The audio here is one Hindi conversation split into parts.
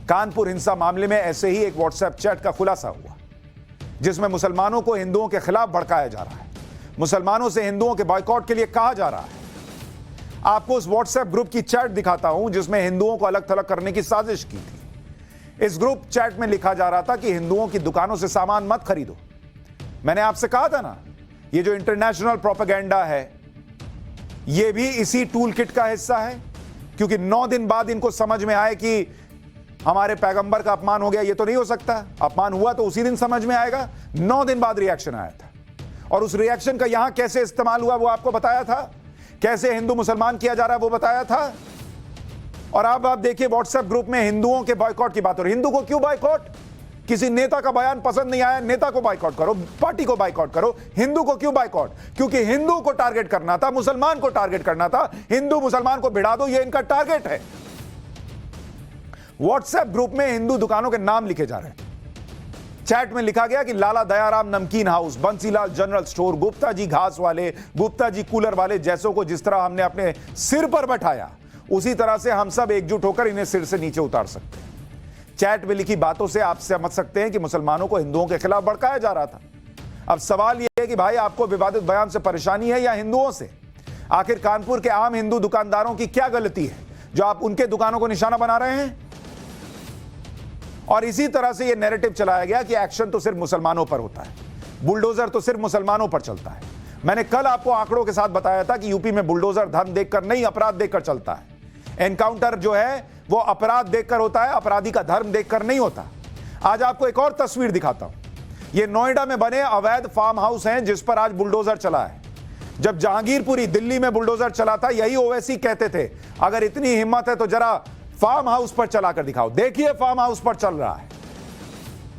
कानपुर हिंसा मामले में ऐसे ही एक व्हाट्सएप चैट का खुलासा हुआ जिसमें मुसलमानों को हिंदुओं के खिलाफ भड़काया जा रहा है, मुसलमानों से हिंदुओं के बॉयकॉट के लिए कहा जा रहा है। आपको उस व्हाट्सएप ग्रुप की चैट दिखाता हूं जिसमें हिंदुओं को अलग थलग करने की साजिश की थी। इस ग्रुप चैट में लिखा जा रहा था कि हिंदुओं की दुकानों से सामान मत खरीदो। मैंने आपसे कहा था ना, ये जो इंटरनेशनल प्रोपेगेंडा है ये भी इसी टूल किट का हिस्सा है, क्योंकि 9 दिन बाद इनको समझ में आए कि हमारे पैगंबर का अपमान हो गया। ये तो नहीं हो सकता, अपमान हुआ तो उसी दिन समझ में आएगा। 9 दिन बाद रिएक्शन आया था, और उस रिएक्शन का यहां कैसे इस्तेमाल हुआ वो आपको बताया था, कैसे हिंदू मुसलमान किया जा रहा है वो बताया था। और अब आप देखिए व्हाट्सएप ग्रुप में हिंदुओं के बॉयकॉट की बात हो रही। हिंदू को क्यों बॉयकॉट? किसी नेता का बयान पसंद नहीं आया, नेता को बॉयकॉट करो, पार्टी को बॉयकॉट करो। हिंदू को क्यों बॉयकॉट? क्योंकि हिंदू को टारगेट करना था, मुसलमान को टारगेट करना था। हिंदू मुसलमान को भिड़ा दो, ये इनका टारगेट है। व्हाट्सएप ग्रुप में हिंदू दुकानों के नाम लिखे जा रहे थे। चैट में लिखा गया कि Lala Dayaram Namkeen House, Bansilal General Store, Gupta ji घास वाले, गुप्ता जी कूलर वाले जैसों को जिस तरह हमने अपने सिर पर बैठाया उसी तरह से हम सब एकजुट होकर इन्हें सिर से नीचे उतार सकते हैं। चैट में लिखी बातों से आप समझ सकते हैं कि मुसलमानों को हिंदुओं के खिलाफ भड़काया जा रहा था। अब सवाल यह है कि भाई आपको विवादित बयान से परेशानी है या हिंदुओं से? आखिर कानपुर के आम हिंदू दुकानदारों की क्या गलती है जो आप उनके दुकानों को निशाना बना रहे हैं? और इसी तरह से यह नैरेटिव चलाया गया कि एक्शन तो सिर्फ मुसलमानों पर होता है, बुलडोजर तो सिर्फ मुसलमानों पर चलता है। मैंने कल आपको आंकड़ों के साथ बताया था कि यूपी में बुलडोजर धर्म देखकर नहीं, अपराध देखकर चलता है। एनकाउंटर जो है वो अपराध देखकर होता है, अपराधी का धर्म देखकर नहीं होता। आज आपको एक और तस्वीर दिखाता हूं। ये नोएडा में बने अवैध फार्म हाउस हैं जिस पर आज बुलडोजर चला है। जब जहांगीरपुरी दिल्ली में बुलडोजर चला था, यही ओवैसी कहते थे अगर इतनी हिम्मत है तो जरा फार्म हाउस पर चलाकर दिखाओ। देखिए फार्म हाउस पर चल रहा है,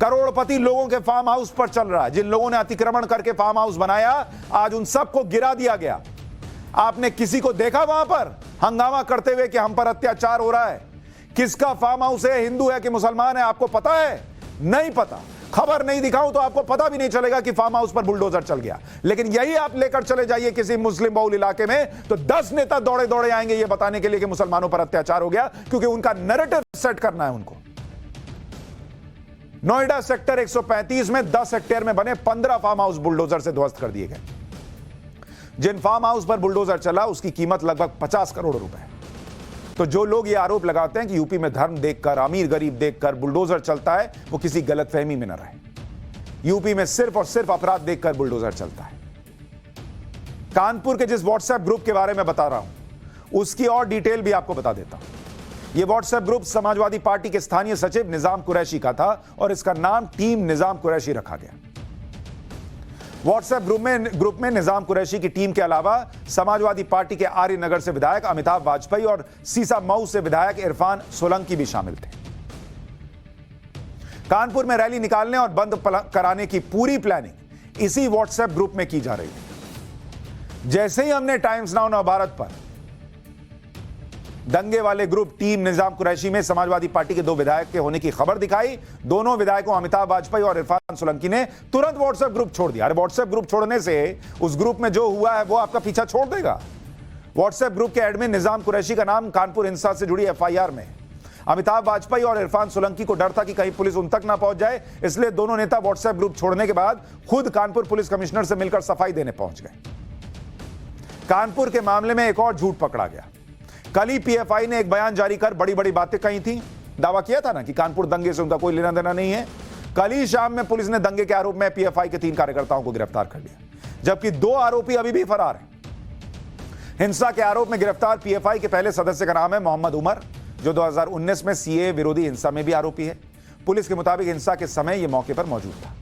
करोड़पति लोगों के फार्म हाउस पर चल रहा है। जिन लोगों ने अतिक्रमण करके फार्म हाउस बनाया, आज उन सबको गिरा दिया गया। आपने किसी को देखा वहां पर हंगामा करते हुए कि हम पर अत्याचार हो रहा है? किसका फार्म हाउस है, हिंदू है कि मुसलमान है, आपको पता है? नहीं पता। खबर नहीं दिखाऊं तो आपको पता भी नहीं चलेगा कि फार्म हाउस पर बुलडोजर चल गया। लेकिन यही आप लेकर चले जाइए किसी मुस्लिम बहुल इलाके में तो 10 नेता दौड़े दौड़े आएंगे ये बताने के लिए कि मुसलमानों पर अत्याचार हो गया, क्योंकि उनका नैरेटिव सेट करना है उनको। नोएडा सेक्टर 135 में 10 हेक्टेयर में बने 15 फार्म हाउस बुलडोजर से ध्वस्त कर दिए गए। जिन फार्म हाउस पर बुलडोजर चला उसकी कीमत लगभग 50 करोड़ रुपए है। तो जो लोग ये आरोप लगाते हैं कि यूपी में धर्म देखकर, अमीर गरीब देखकर बुलडोजर चलता है, वो किसी गलतफहमी में न रहे। यूपी में सिर्फ और सिर्फ अपराध देखकर बुलडोजर चलता है। कानपुर के जिस व्हाट्सएप ग्रुप के बारे में बता रहा हूं उसकी और डिटेल भी आपको बता देता हूं। यह व्हाट्सएप ग्रुप समाजवादी पार्टी के स्थानीय सचिव निजाम कुरैशी का था और इसका नाम टीम निजाम कुरैशी रखा गया। व्हाट्सएप ग्रुप में निजाम कुरैशी की टीम के अलावा समाजवादी पार्टी के आर्य नगर से विधायक अमिताभ वाजपेयी और सीसा मऊ से विधायक इरफान सोलंकी भी शामिल थे। कानपुर में रैली निकालने और बंद कराने की पूरी प्लानिंग इसी व्हाट्सएप ग्रुप में की जा रही थी। जैसे ही हमने टाइम्स नाउ नवभारत पर दंगे वाले ग्रुप टीम निजाम कुरैशी में समाजवादी पार्टी के 2 विधायक के होने की खबर दिखाई, दोनों विधायकों अमिताभ वाजपेयी और इरफान सोलंकी ने तुरंत व्हाट्सएप ग्रुप छोड़ दिया। अरे व्हाट्सएप ग्रुप छोड़ने से उस ग्रुप में जो हुआ है वो आपका पीछा छोड़ देगा। व्हाट्सएप ग्रुप के एडमिन निजाम कुरैशी का नाम कानपुर हिंसा से जुड़ी एफआईआर में। अमिताभ वाजपेयी और इरफान सोलंकी को डर था कि कहीं पुलिस उन तक ना पहुंच जाए, इसलिए दोनों नेता व्हाट्सएप ग्रुप छोड़ने के बाद खुद कानपुर पुलिस कमिश्नर से मिलकर सफाई देने पहुंच गए। कानपुर के मामले में एक और झूठ पकड़ा गया। कल ही पीएफआई ने एक बयान जारी कर बड़ी बड़ी बातें कही थी। दावा किया था ना कि कानपुर दंगे से उनका कोई लेना देना नहीं है। कल ही शाम में पुलिस ने दंगे के आरोप में पीएफआई के 3 कार्यकर्ताओं को गिरफ्तार कर लिया, जबकि 2 आरोपी अभी भी फरार हैं। हिंसा के आरोप में गिरफ्तार पीएफआई के पहले सदस्य का नाम है मोहम्मद उमर, जो 2019 में सीए विरोधी हिंसा में भी आरोपी है। पुलिस के मुताबिक हिंसा के समय यह मौके पर मौजूद था।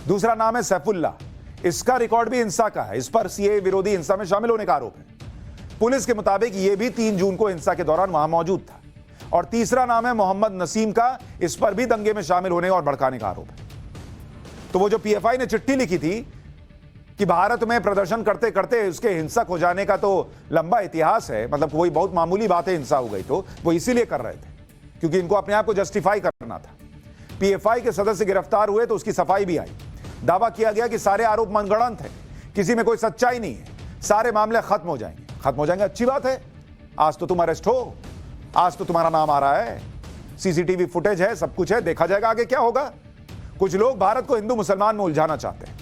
दूसरा नाम है सैफुल्ला, इसका रिकॉर्ड भी हिंसा का है। इस पर सीए विरोधी हिंसा में शामिल होने का आरोप है। पुलिस के मुताबिक यह भी 3 जून को हिंसा के दौरान वहां मौजूद था। और तीसरा नाम है मोहम्मद नसीम का, इस पर भी दंगे में शामिल होने और भड़काने का आरोप है। तो वो जो पीएफआई ने चिट्ठी लिखी थी कि भारत में प्रदर्शन करते करते उसके हिंसक हो जाने का तो लंबा इतिहास है, मतलब कोई बहुत मामूली बात है हिंसा हो गई, तो वो इसीलिए कर रहे थे क्योंकि इनको अपने आप को जस्टिफाई करना था। पीएफआई के सदस्य गिरफ्तार हुए तो उसकी सफाई भी आई। दावा किया गया कि सारे आरोप मनगढ़ंत है, किसी में कोई सच्चाई नहीं है, सारे मामले खत्म हो जाएंगे। अच्छी बात है, आज तो तुम अरेस्ट हो, आज तो तुम्हारा नाम आ रहा है, सीसीटीवी फुटेज है, सब कुछ है, देखा जाएगा आगे क्या होगा। कुछ लोग भारत को हिंदू मुसलमान में उलझाना चाहते हैं।